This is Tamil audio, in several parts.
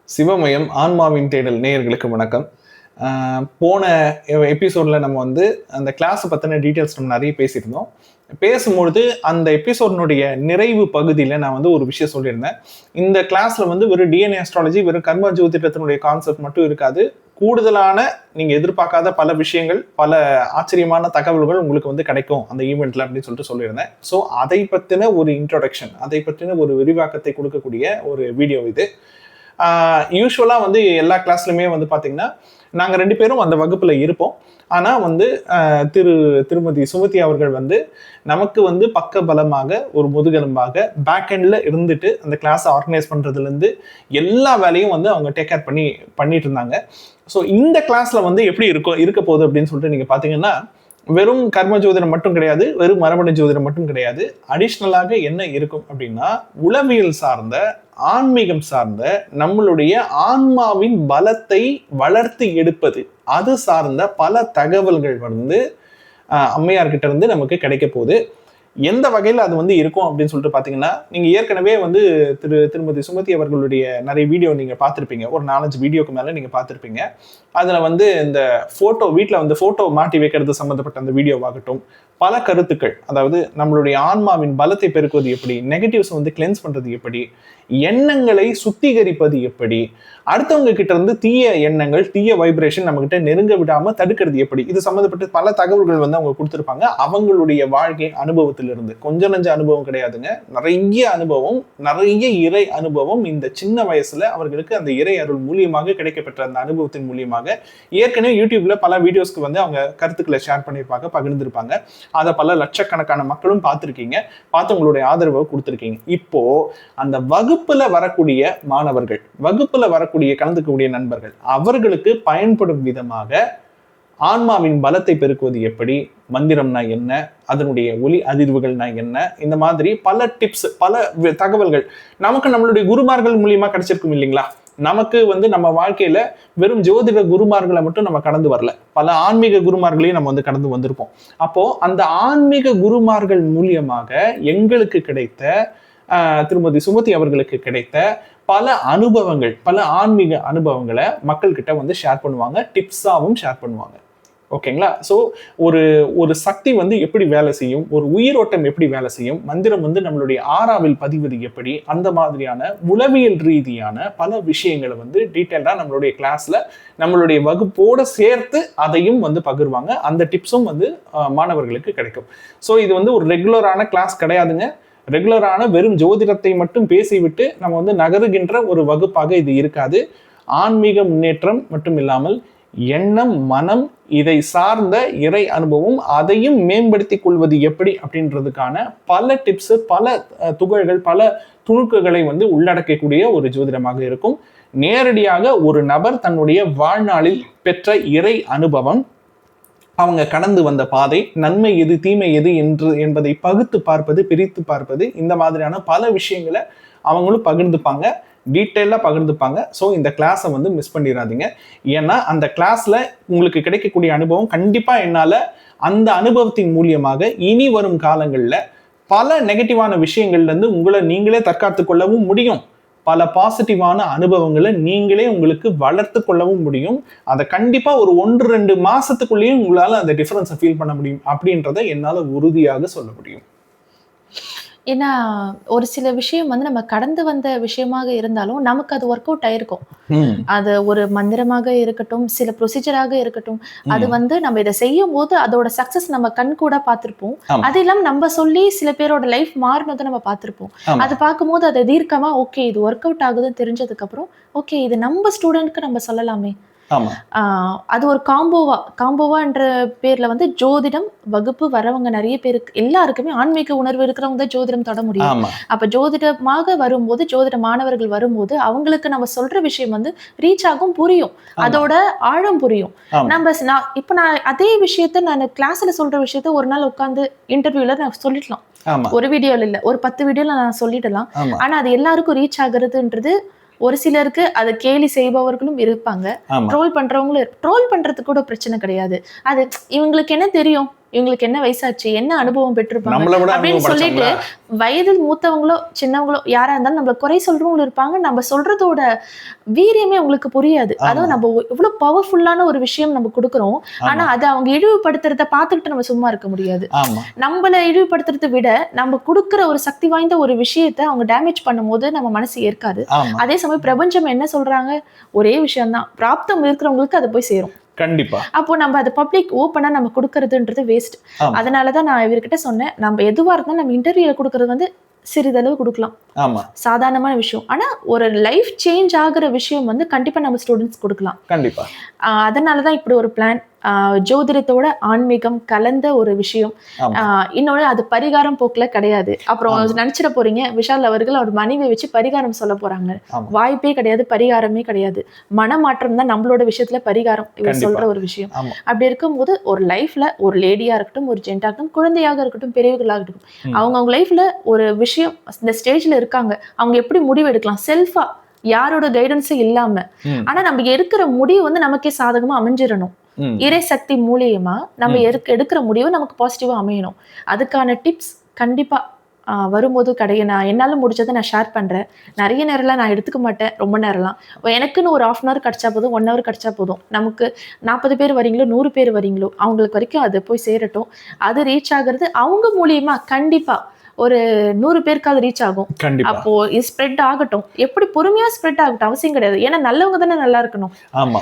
சிவமயம் ஆன்மாவின் தேடல் நேயர்களுக்கு வணக்கம். போன எபிசோடில் நம்ம வந்து அந்த கிளாஸை பற்றின டீட்டெயில்ஸ் நம்ம நிறைய பேசியிருந்தோம். பேசும்பொழுது அந்த எபிசோடினுடைய நிறைவு பகுதியில் நான் வந்து ஒரு விஷயம் சொல்லியிருந்தேன். இந்த கிளாஸில் வந்து வெறும் டிஎன்ஏ அஸ்ட்ராலஜி, வெறும் கர்ம ஜோதிடத்தினுடைய கான்செப்ட் மட்டும் இருக்காது. கூடுதலான நீங்கள் எதிர்பார்க்காத பல விஷயங்கள், பல ஆச்சரியமான தகவல்கள் உங்களுக்கு வந்து கிடைக்கும் அந்த ஈவெண்ட்டில் அப்படின்னு சொல்லிட்டு சொல்லியிருந்தேன். ஸோ அதை பற்றின ஒரு இன்ட்ரோடக்ஷன், அதை பற்றின ஒரு விரிவாக்கத்தை கொடுக்கக்கூடிய ஒரு வீடியோ இது. யூஸ்வலாக வந்து எல்லா கிளாஸ்லையுமே வந்து பார்த்தீங்கன்னா நாங்கள் 2 பேரும் அந்த வகுப்பில் இருப்போம். ஆனால் வந்து திருமதி சுமதி அவர்கள் வந்து நமக்கு வந்து பக்க பலமாக ஒரு முதுகெலும்பாக பேக் எண்டில் இருந்துட்டு அந்த கிளாஸை ஆர்கனைஸ் பண்ணுறதுலேருந்து எல்லா வேலையும் வந்து அவங்க டேக் கேர் பண்ணிட்டு இருந்தாங்க. ஸோ இந்த கிளாஸில் வந்து எப்படி இருக்க போகுது அப்படின்னு சொல்லிட்டு நீங்கள் பார்த்தீங்கன்னா, வெறும் கர்ம ஜோதிடம் மட்டும் கிடையாது, வெறும் மரபணு ஜோதிடம் மட்டும் கிடையாது. அடிஷ்னலாக என்ன இருக்கும் அப்படின்னா, உளவியல் சார்ந்த, ஆன்மீகம் சார்ந்த, நம்மளுடைய ஆன்மாவின் பலத்தை வளர்த்து எடுப்பது, அது சார்ந்த பல தகவல்கள் வந்து அம்மையார்கிட்ட இருந்து நமக்கு கிடைக்க போகுது. எந்த வகையில் அது வந்து இருக்கும் அப்படின்னு சொல்லிட்டு பார்த்தீங்கன்னா, நீங்கள் ஏற்கனவே வந்து திருமதி சுமதி அவர்களுடைய நிறைய வீடியோ நீங்கள் பார்த்துருப்பீங்க. ஒரு 4-5 வீடியோக்கு மேலே நீங்கள் பார்த்துருப்பீங்க. அதில் வந்து இந்த ஃபோட்டோ, வீட்டில் வந்து ஃபோட்டோ மாட்டி வைக்கிறது சம்மந்தப்பட்ட அந்த வீடியோவாகட்டும், பல கருத்துக்கள், அதாவது நம்மளுடைய ஆன்மாவின் பலத்தை பெருக்குவது எப்படி, நெகட்டிவ்ஸ் வந்து கிளென்ஸ் பண்ணுறது எப்படி, எண்ணங்களை சுத்திகரிப்பது எப்படி, அடுத்தவங்க கிட்ட இருந்து தீய எண்ணங்கள், தீய வைப்ரேஷன் நம்ம கிட்ட நெருங்க விடாம தடுக்கிறது எப்படி, இது சம்மந்தப்பட்ட பல தகவல்கள் வந்து அவங்க கொடுத்துருப்பாங்க. அவங்களுடைய வாழ்க்கை அனுபவத்திலிருந்து, கொஞ்சம் நஞ்ச அனுபவம் கிடையாதுங்க, நிறைய அனுபவம், நிறைய இறை அனுபவம். இந்த சின்ன வயசுல அவர்களுக்கு அந்த இறை அருள் மூலியமாக கிடைக்கப்பெற்ற அந்த அனுபவத்தின் மூலியமாக ஏற்கனவே யூடியூப்ல பல வீடியோஸ்க்கு வந்து அவங்க கருத்துக்களை ஷேர் பண்ணியிருப்பாங்க, பகிர்ந்திருப்பாங்க. அதை பல லட்சக்கணக்கான மக்களும் பார்த்துருக்கீங்க, பார்த்து உங்களுடைய ஆதரவை கொடுத்துருக்கீங்க. இப்போ அந்த வகுப்புல வரக்கூடிய மாணவர்கள், வகுப்புல வரக்கூடிய கலந்துக்கக்கூடிய நண்பர்கள், அவர்களுக்கு பயன்படும் விதமாக ஆன்மாவின் பலத்தை பெருக்குவது எப்படி, மந்திரம்னா என்ன, அதனுடைய ஒலி அதிர்வுகள்னா என்ன, இந்த மாதிரி பல டிப்ஸ், பல தகவல்கள் நமக்கு நம்மளுடைய குருமார்கள் மூலியமா கிடைச்சிருக்கும் இல்லைங்களா. நமக்கு வந்து நம்ம வாழ்க்கையில வெறும் ஜோதிட குருமார்களை மட்டும் நம்ம கடந்து வரல, பல ஆன்மீக குருமார்களையும் நம்ம வந்து கடந்து வந்திருப்போம். அப்போ அந்த ஆன்மீக குருமார்கள் மூலியமாக எங்களுக்கு கிடைத்த, திருமதி சுமதி அவர்களுக்கு கிடைத்த பல அனுபவங்கள், பல ஆன்மீக அனுபவங்களை மக்கள்கிட்ட வந்து ஷேர் பண்ணுவாங்க, டிப்ஸாகவும் ஷேர் பண்ணுவாங்க. ஓகேங்களா. ஸோ ஒரு சக்தி வந்து எப்படி வேலை செய்யும், ஒரு உயிரோட்டம் எப்படி வேலை செய்யும், மந்திரம் வந்து நம்மளுடைய ஆறாவில் பதிவது எப்படி, அந்த மாதிரியான உளவியல் ரீதியான பல விஷயங்களை வந்து டீட்டெயிலாக நம்மளுடைய கிளாஸ்ல நம்மளுடைய வகுப்போட சேர்த்து அதையும் வந்து பகிர்வாங்க. அந்த டிப்ஸும் வந்து மாணவர்களுக்கு கிடைக்கும். ஸோ இது வந்து ஒரு ரெகுலரான கிளாஸ் கிடையாதுங்க. ரெகுலரான வெறும் ஜோதிடத்தை மட்டும் பேசிவிட்டு நம்ம வந்து நகருகின்ற ஒரு வகுப்பாக இது இருக்காது. ஆன்மீக முன்னேற்றம் மட்டும் இல்லாமல் எண்ணம், மனம், இதை சார்ந்த இறை அனுபவம், அதையும் மேம்படுத்திக் கொள்வது எப்படி அப்படின்றதுக்கான பல டிப்ஸ், பல துகள்கள், பல துணுக்குகளை வந்து உள்ளடக்கக்கூடிய ஒரு ஜோதிடமாக இருக்கும். நேரடியாக ஒரு நபர் தன்னுடைய வாழ்நாளில் பெற்ற இறை அனுபவம், அவங்க கடந்து வந்த பாதை, நன்மை எது தீமை எது என்பதை பகுத்து பார்ப்பது, பிரித்து பார்ப்பது, இந்த மாதிரியான பல விஷயங்களை அவங்களும் பகிர்ந்துப்பாங்க, டீட்டெயிலாக பகிர்ந்துப்பாங்க. ஸோ இந்த கிளாஸை வந்து மிஸ் பண்ணிடாதீங்க. ஏன்னா அந்த கிளாஸில் உங்களுக்கு கிடைக்கக்கூடிய அனுபவம் கண்டிப்பாக என்னால் அந்த அனுபவத்தின் மூலியமாக இனி வரும் காலங்களில் பல நெகட்டிவான விஷயங்கள்லேருந்து உங்களை நீங்களே தற்காத்து கொள்ளவும் முடியும். பல பாசிட்டிவான அனுபவங்களை நீங்களே உங்களுக்கு வளர்த்து கொள்ளவும் முடியும். அதை கண்டிப்பாக ஒரு 1-2 மாசத்துக்குள்ளேயும் உங்களால் அந்த டிஃபரன்ஸை ஃபீல் பண்ண முடியும் அப்படின்றத என்னால் உறுதியாக சொல்ல முடியும். ஏன்னா ஒரு சில விஷயம் வந்து நம்ம கடந்து வந்த விஷயமாக இருந்தாலும் நமக்கு அது ஒர்க் அவுட் ஆயிருக்கும். அது ஒரு மந்திரமாக இருக்கட்டும், சில ப்ரொசீஜராக இருக்கட்டும், அது வந்து நம்ம இதை செய்யும் போது அதோட சக்சஸ் நம்ம கண் கூட பார்த்திருப்போம். அது இல்லாம நம்ம சொல்லி சில பேரோட லைஃப் மாறினதை நம்ம பார்த்திருப்போம். அது பார்க்கும்போது அதை தீர்க்கமா ஓகே இது ஒர்க் அவுட் ஆகுதுன்னு தெரிஞ்சதுக்கு அப்புறம் ஓகே இது நம்ம ஸ்டூடெண்ட்க்கு நம்ம சொல்லலாமே. அது ஒரு காம்போவான்ற பேர்ல வந்து ஜோதிடம் வகுப்பு வரவங்க நிறைய பேருக்கு, எல்லாருக்குமே ஆன்மீக உணர்வு இருக்கிறவங்க தான் ஜோதிடம் தொட முடியும். அப்ப ஜோதிடமாக வரும்போது, ஜோதிட மாணவர்கள் வரும்போது அவங்களுக்கு நம்ம சொல்ற விஷயம் வந்து ரீச் ஆகும், புரியும், அதோட ஆழம் புரியும். இப்ப நான் அதே விஷயத்த நான் கிளாஸ்ல சொல்ற விஷயத்த ஒரு நாள் உட்கார்ந்து இன்டர்வியூல நான் சொல்லிடலாம். ஒரு வீடியோல இல்ல, ஒரு 10 வீடியோல நான் சொல்லிடலாம். ஆனா அது எல்லாருக்கும் ரீச் ஆகுறதுன்றது ஒரு சிலருக்கு அதை கேலி செய்பவர்களும் இருப்பாங்க, ட்ரோல் பண்றவங்களும். ட்ரோல் பண்றது கூட பிரச்சனை கிடையாது. அது இவங்களுக்கு என்ன தெரியும், இவங்களுக்கு என்ன வயசாச்சு, என்ன அனுபவம் பெற்றிருப்பாங்க நம்மளை விட அப்படின்னு அனுபவம் சொல்லிட்டு படிச்சவங்களா? வயதில் மூத்தவங்களோ சின்னவங்களோ யாரா இருந்தாலும் நம்மள குறை சொல்றவங்களும் இருப்பாங்க. நம்ம சொல்றதோட வீரியமே உங்களுக்கு புரியாது. ஆமா. அதுவும் நம்ம இவ்வளவு பவர்ஃபுல்லான ஒரு விஷயம் நம்ம கொடுக்குறோம். ஆனா ஆமா அது அவங்க இழிவுபடுத்துறத பார்த்துக்கிட்டு நம்ம சும்மா இருக்க முடியாது. ஆமா நம்மள இழிவுபடுத்துறதை விட நம்ம கொடுக்குற ஒரு சக்தி வாய்ந்த ஒரு விஷயத்த அவங்க டேமேஜ் பண்ணும்போது நம்ம மனசு ஏற்காது. ஆமா அதே சமயம் பிரபஞ்சம் என்ன சொல்றாங்க, ஒரே விஷயம்தான், பிராப்தம் இருக்கிறவங்களுக்கு அது போய் சேரும். கண்டிப்பா. அப்போ நம்ம அது பப்ளிக் ஓப்பனா நம்ம கொடுக்கறதுன்றது வேஸ்ட். ஆமா அதனாலதான் நான் இவர்கிட்ட சொன்னேன், நம்ம எதுவா இருந்தாலும் நம்ம இன்டர்வியூல கொடுக்கறது வந்து சிறிதளவு கொடுக்கலாம், ஆமா சாதாரணமான விஷயம். ஆனா ஒரு லைஃப் சேஞ்ச் ஆகுற விஷயம் வந்து கண்டிப்பா நம்ம ஸ்டூடெண்ட்ஸ் கொடுக்கலாம். கண்டிப்பா. அதனாலதான் இப்படி ஒரு பிளான். ஜோதிடத்தோட ஆன்மீகம் கலந்த ஒரு விஷயம். ஆமா இன்னொன்னு அது பரிகாரம் போக்குல கிடையாது. அப்புறம் நினைச்சிட போறீங்க விஷால் அவர்கள் அவர் மனைவியை வச்சு பரிகாரம் சொல்ல போறாங்க. ஆமா வாய்ப்பே கிடையாது, பரிகாரமே கிடையாது. மனமாற்றம் தான் நம்மளோட விஷயத்துல பரிகாரம், இவர் கண்டிப்பா. சொல்ற ஒரு விஷயம். ஆமா அப்படி இருக்கும்போது ஒரு லைஃப்ல ஒரு லேடியா இருக்கட்டும், ஒரு ஜென்டா இருக்கட்டும், குழந்தையாக இருக்கட்டும், பெரியவர்களாக இருக்கட்டும், அவங்க லைஃப்ல ஒரு விஷயம் இந்த ஸ்டேஜ்ல இருக்காங்க, அவங்க எப்படி முடிவு எடுக்கலாம் செல்ஃபா, யாரோட கைடன்ஸும் இல்லாம. ஆனா நம்ம எடுக்கிற முடிவு வந்து நமக்கே சாதகமா அமைஞ்சிடணும். இறை சக்தி மூலியமா நம்ம எடுக்கிற முடிவு நமக்கு பாசிட்டிவா அமையணும். அதுக்கான டிப்ஸ் கண்டிப்பா வரும்போது நான் என்னால முடிச்சதை நான் ஷேர் பண்றேன். நிறைய நேரம்லாம் நான் எடுத்துக்க மாட்டேன், ரொம்ப நேரம்லாம். எனக்குன்னு ஒரு 1/2 hour கிடைச்சா போதும், 1 hour கிடைச்சா போதும். நமக்கு 40 பேர் வரீங்களோ 100 பேர் வரீங்களோ அவங்களுக்கு வரைக்கும் அது போய் சேரட்டும். அது ரீச் ஆகுறது அவங்க மூலியமா கண்டிப்பா ஒரு 100 பேருக்கு அது ரீச் ஆகும். கண்டிப்பா. அப்போ இது ஸ்ப்ரெட் ஆகட்டும், எப்படி பொறுமையா ஸ்ப்ரெட் ஆகட்டும், அவசியம் கிடையாது. ஏன்னா நல்லவங்க தானே நல்லா இருக்கணும். ஆமா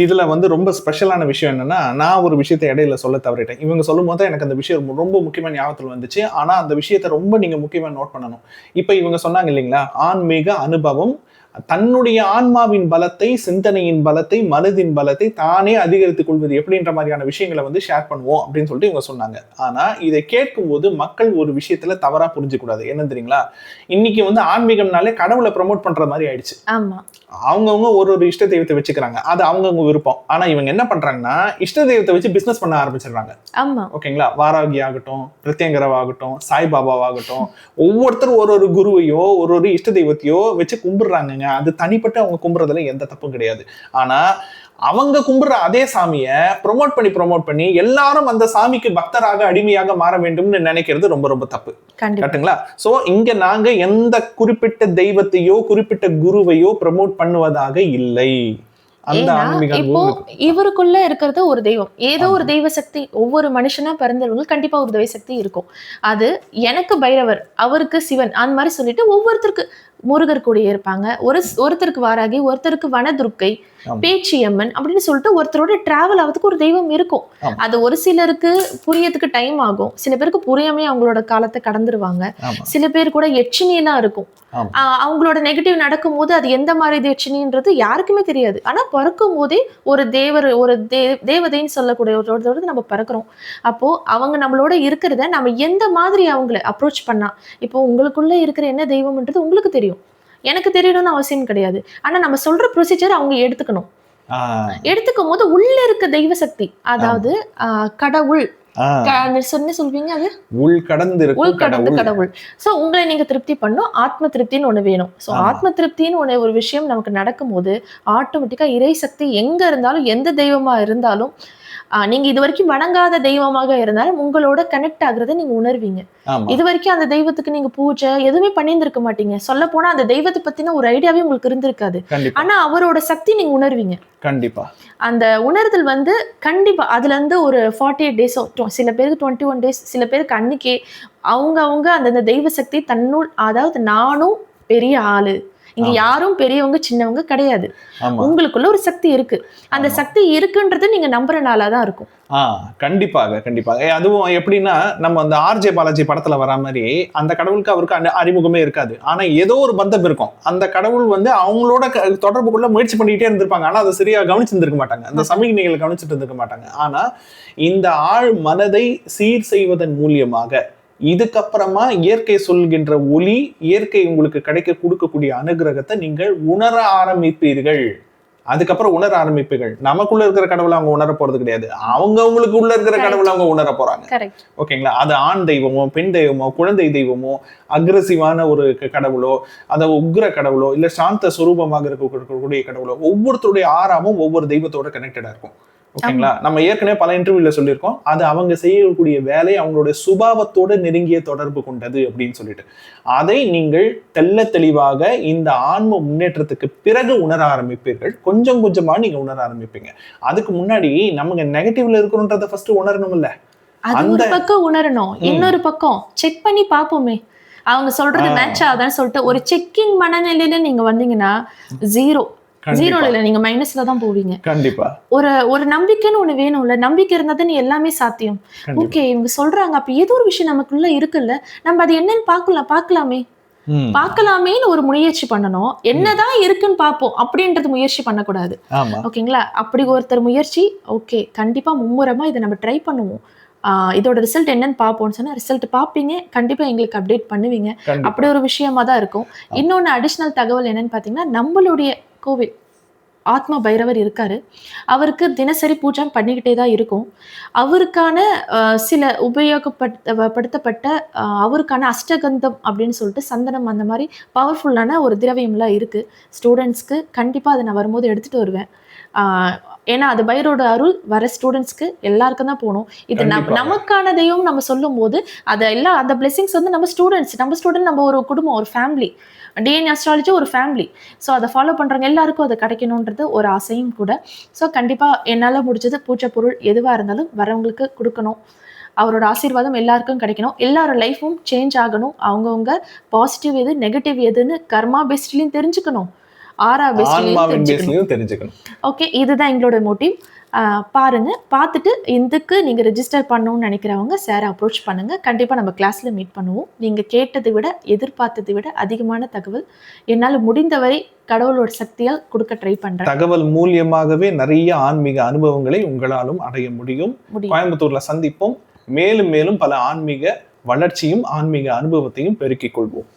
இதுல வந்து ரொம்ப ஸ்பெஷலான விஷயம் என்னன்னா, நான் ஒரு விஷயத்தை இடையில சொல்ல தவறிட்டேன். இவங்க சொல்லும் போது எனக்கு அந்த விஷயம் ரொம்ப முக்கியமான ஞாபகத்துல வந்துச்சு. ஆனா அந்த விஷயத்தை ரொம்ப நீங்க முக்கியமா நோட் பண்ணணும். இப்ப இவங்க சொன்னாங்க இல்லைங்களா, ஆன்மீக அனுபவம் தன்னுடைய ஆன்மாவின் பலத்தை, சிந்தனையின் பலத்தை, மனதின் பலத்தை தானே அதிகரித்துக் கொள்வது எப்படின்ற மாதிரியான விஷயங்களை வந்து ஷேர் பண்ணுவோம் அப்படின்னு சொல்லிட்டு இவங்க சொன்னாங்க. ஆனா இதை கேட்கும்போது மக்கள் ஒரு விஷயத்துல தவறா புரிஞ்சுக்கூடாது. என்ன தெரியுங்களா, இன்னைக்கு வந்து ஆன்மீகம்னாலே கடவுளை ப்ரமோட் பண்ற மாதிரி ஆயிடுச்சு. ஆமா அவங்கவுங்க ஒரு இஷ்ட தெய்வத்தை வச்சுக்கிறாங்க, அது அவங்கவுங்க விருப்பம். ஆனா இவங்க என்ன பண்றாங்கன்னா, இஷ்ட தெய்வத்தை வச்சு பிசினஸ் பண்ண ஆரம்பிச்சிடுறாங்க. ஆமா ஓகேங்களா, வாராகி ஆகட்டும், பிரத்யங்கரவாகட்டும், சாய்பாபாவாகட்டும், ஒவ்வொருத்தரும் ஒரு குருவையோ ஒரு இஷ்ட தெய்வத்தையோ வச்சு கும்பிடுறாங்க. அது தனிப்பட்டு அவங்க கும்பிடுறதுல எந்த தப்பும் கிடையாது. ஆனா அவங்க கும்பிடுற அதே சாமிய ப்ரொமோட் பண்ணி எல்லாரும் அந்த சாமிக்கு பக்தராக அடிமையாக மாற வேண்டும்னு நினைக்கிறது ரொம்ப ரொம்ப தப்பு. கரெக்ட்டுங்களா? சோ இங்க நாங்க எந்த குறிப்பிட்ட தெய்வத்தையோ குறிப்பிட்ட குருவையோ ப்ரமோட் பண்ணுவதாக இல்லை. அந்த இப்போ இவருக்குள்ள இருக்கிறது ஒரு தெய்வம், ஏதோ ஒரு தெய்வ சக்தி. ஒவ்வொரு மனுஷனா பிறந்தவங்களுக்கு கண்டிப்பா ஒரு தெய்வ சக்தி இருக்கும். அது எனக்கு பைரவர், அவருக்கு சிவன், அந்த மாதிரி சொல்லிட்டு ஒவ்வொருத்தருக்கு முருகர் கூடிய இருப்பாங்க, ஒருத்தருக்கு வாராகி, ஒருத்தருக்கு வனதுர்க்கை, பேச்சியம்மன் அப்படின்னு சொல்லிட்டு ஒருத்தரோட டிராவல் ஆகிறதுக்கு ஒரு தெய்வம் இருக்கும். அது ஒரு சிலருக்கு புரியறதுக்கு டைம் ஆகும், சில பேருக்கு புரியாமே அவங்களோட காலத்தை கடந்துருவாங்க. சில பேர் கூட எச்சினியெல்லாம் இருக்கும். அவங்களோட நெகட்டிவ் நடக்கும் போது அது எந்த மாதிரி எச்சினின்றது யாருக்குமே தெரியாது. ஆனா பிறக்கும் போதே ஒரு தேவர், ஒரு தேவதைன்னு சொல்லக்கூடிய ஒருத்தரோட நம்ம பிறக்கிறோம். அப்போ அவங்க நம்மளோட இருக்கிறத நம்ம எந்த மாதிரி அவங்கள அப்ரோச் பண்ணா, இப்போ உங்களுக்குள்ள இருக்கிற என்ன தெய்வம்ன்றது உங்களுக்கு தெரியும், எனக்கு தெரியணும்னு அவசியம் கிடையாது. ஆனா நம்ம சொல்ற ப்ரொசீஜர் அவங்க எடுத்துக்கணும். எடுத்துக்கும் போது உள்ள இருக்க தெய்வ சக்தி, அதாவது கடவுள் சொல்வீங்க, அது உள் கடந்து கடவுள். சோ உங்களை நீங்க திருப்தி பண்ணும், ஆத்ம திருப்தின்னு ஒண்ணு வேணும். சோ ஆத்ம திருப்தின்னு ஒரு விஷயம் நமக்கு நடக்கும் போது ஆட்டோமேட்டிக்கா இறை சக்தி எங்க இருந்தாலும், எந்த தெய்வமா இருந்தாலும், நீங்க இது வரைக்கும் வணங்காத தெய்வமாக இருந்தாலும் உங்களோட கனெக்ட் ஆகுறத நீங்க உணர்வீங்க. இது வரைக்கும் அந்த தெய்வத்துக்கு நீங்க பூஜை எதுவுமே பண்ணியிருந்திருக்க மாட்டீங்க. சொல்ல போனா அந்த தெய்வத்தை பத்தின ஒரு ஐடியாவே உங்களுக்கு இருந்திருக்காது. ஆனா அவரோட சக்தி நீங்க உணர்வீங்க. கண்டிப்பா அந்த உணர்தல் வந்து கண்டிப்பா அதுல இருந்து ஒரு 48 days, சில பேருக்கு 21 days, சில பேருக்கு அன்னைக்கே அவங்க அந்த தெய்வ சக்தி தன்னுள், அதாவது நானும் பெரிய ஆளு, இங்க யாரும் பெரியவங்க சின்னவங்க கிடையாது, உங்களுக்குள்ள ஒரு சக்தி இருக்கு, அந்த சக்தி இருக்குன்றது நீங்க நம்புறனாலதான் இருக்கும். கண்டிப்பாக. அதுவும் எப்படின்னா, நம்ம அந்த ஆர்ஜே பாலாஜி படத்துல வர மாதிரி அந்த கடவுளுக்கு அவருக்கு அறிமுகமே இருக்காது. ஆனா ஏதோ ஒரு பந்தம் இருக்கும். அந்த கடவுள் வந்து அவங்களோட தொடர்புக்குள்ள முயற்சி பண்ணிக்கிட்டே இருந்திருப்பாங்க. ஆனா அதை சரியா கவனிச்சிருந்திருக்க மாட்டாங்க, அந்த சமிக்ஞைகளை கவனிச்சுட்டு இருந்திருக்க மாட்டாங்க. ஆனா இந்த ஆழ் மனதை சீர் செய்வதன் மூலியமாக இதுக்கப்புறமா இயற்கை சொல்கின்ற ஒளி, இயற்கை உங்களுக்கு கொடுக்கக்கூடிய அனுகிரகத்தை நீங்கள் உணர ஆரம்பிப்பீர்கள். அதுக்கப்புறம் உணர ஆரம்பிப்பீர்கள். நமக்குள்ள இருக்கிற கடவுளை அவங்க உணர போறது கிடையாது, அவங்களுக்கு உள்ள இருக்கிற கடவுளை அவங்க உணர போறாங்க. ஓகேங்களா? அது ஆண் தெய்வமோ, பெண் தெய்வமோ, குழந்தை தெய்வமோ, அக்ரசிவான ஒரு கடவுளோ, அதை உக்ர கடவுளோ, இல்ல சாந்த சுரூபமாக இருக்கக்கூடிய கடவுளோ, ஒவ்வொருத்தருடைய ஆறாமும் ஒவ்வொரு தெய்வத்தோட கனெக்டடா இருக்கும். ஓகேங்களா? நம்ம ஏற்கனவே பல இன்டர்வியூல சொல்லியிருக்கோம், அது அவங்க செய்யக்கூடிய வேலை அவங்களுடைய சுபாவத்தோட நெருங்கிய தொடர்பு கொண்டது அப்படின்னு சொல்லிட்டு. அதை நீங்கள் தெள்ள தெளிவாக இந்த ஆன்ம முன்னேற்றத்துக்கு பிறகு உணர ஆரம்பிப்பீர்கள். கொஞ்சம் கொஞ்சமா நீங்க உணர ஆரம்பிப்பீங்க. அதுக்கு முன்னாடி நமக்கு நெகட்டிவ்ல இருக்கிறோன்றத ஃபர்ஸ்ட் உணரணும்ல. அது ஒரு பக்கம் உணரணும், இன்னொரு பக்கம் செக் பண்ணி பார்ப்போமே, அவங்க சொல்றது மேட்ச் ஆகுதான்னு சொல்லிட்டு ஒரு செக்கிங் மனநிலையில நீங்க வந்தீங்கன்னா ஜீரோல இல்ல, நீங்க மைனஸ்ல தான் போவீங்க. கண்டிப்பா. ஒரு நம்பிக்கைன்னு ஒண்ணு வேணும்ல. நம்பிக்கை இருந்தா தான் எல்லாமே சாத்தியம். ஓகே, இவங்க சொல்றாங்க, அப்ப ஏதோ ஒரு விஷயம் நமக்குள்ள இருக்குல்ல, நம்ம அது என்னன்னு பார்க்கலாமேன்னு ஒரு முயற்சி பண்ணணும். என்னதான் இருக்குன்னு பார்ப்போம் அப்படின்றது முயற்சி பண்ணக்கூடாது. ஓகேங்களா? அப்படி ஒருத்தர் முயற்சி, ஓகே கண்டிப்பா மும்முரமா இதை நம்ம ட்ரை பண்ணுவோம், இதோட ரிசல்ட் என்னன்னு பார்ப்போம்னு சொன்னா ரிசல்ட் பார்ப்பீங்க, கண்டிப்பா எங்களுக்கு அப்டேட் பண்ணுவீங்க. அப்படி ஒரு விஷயமா தான் இருக்கும். இன்னொன்னு அடிஷனல் தகவல் என்னன்னு பாத்தீங்கன்னா, நம்மளுடைய கோவில் ஆத்மா பைரவர் இருக்காரு, அவருக்கு தினசரி பூஜை பண்ணிக்கிட்டே தான் இருக்கும். அவருக்கான சில உபயோகப்படுத்தப்பட்ட அவருக்கான அஷ்டகந்தம் அப்படின்னு சொல்லிட்டு சந்தனம், அந்த மாதிரி பவர்ஃபுல்லான ஒரு திரவியம்லாம் இருக்கு. ஸ்டூடெண்ட்ஸ்க்கு கண்டிப்பா அதை நான் வரும்போது எடுத்துட்டு வருவேன். ஏன்னா அது பைரோட அருள் வர ஸ்டூடெண்ட்ஸ்க்கு எல்லாருக்கும் தான் போகணும். இது நமக்கானதையும் நம்ம சொல்லும் போது அதெல்லாம் அந்த பிளெஸிங்ஸ் வந்து நம்ம ஸ்டூடெண்ட், நம்ம ஒரு குடும்பம், ஒரு ஃபேமிலி. டிஎன்ஏ அஸ்ட்ராலஜி ஒரு ஃபேமிலி. ஸோ அதை ஃபாலோ பண்ணுறவங்க எல்லாருக்கும் அது கிடைக்கணுன்றது ஒரு ஆசையும் கூட. ஸோ கண்டிப்பாக என்னால் முடிஞ்சது பூஜை பொருள் எதுவாக இருந்தாலும் வரவங்களுக்கு கொடுக்கணும். அவரோட ஆசீர்வாதம் எல்லாருக்கும் கிடைக்கணும். எல்லாரோட லைஃப்பும் சேஞ்ச் ஆகணும். அவங்கவுங்க பாசிட்டிவ் எது நெகட்டிவ் எதுன்னு கர்மா பேஸ்ட்லையும் தெரிஞ்சுக்கணும், ஆரா பேஸ்ட்லையும் தெரிஞ்சுக்கணும். ஓகே, இதுதான் எங்களோட மோட்டிவ். பாருங்க, பார்த்துட்டு இதுக்கு நீங்க ரெஜிஸ்டர் பண்ணணும்னு நினைக்கிறவங்க சார் அப்ரோச் பண்ணுங்க. கண்டிப்பா நம்ம கிளாஸ்ல மீட் பண்ணுவோம். நீங்க கேட்டதை விட எதிர்பார்த்ததை விட அதிகமான தகவல் என்னால் முடிந்தவரை கடவுளோட சக்தியால் கொடுக்க ட்ரை பண்றேன். தகவல் மூலியமாகவே நிறைய ஆன்மீக அனுபவங்களை உங்களாலும் அடைய முடியும். கோயம்புத்தூர்ல சந்திப்போம். மேலும் மேலும் பல ஆன்மீக வளர்ச்சியும் ஆன்மீக அனுபவத்தையும் பெருக்கிக் கொள்வோம்.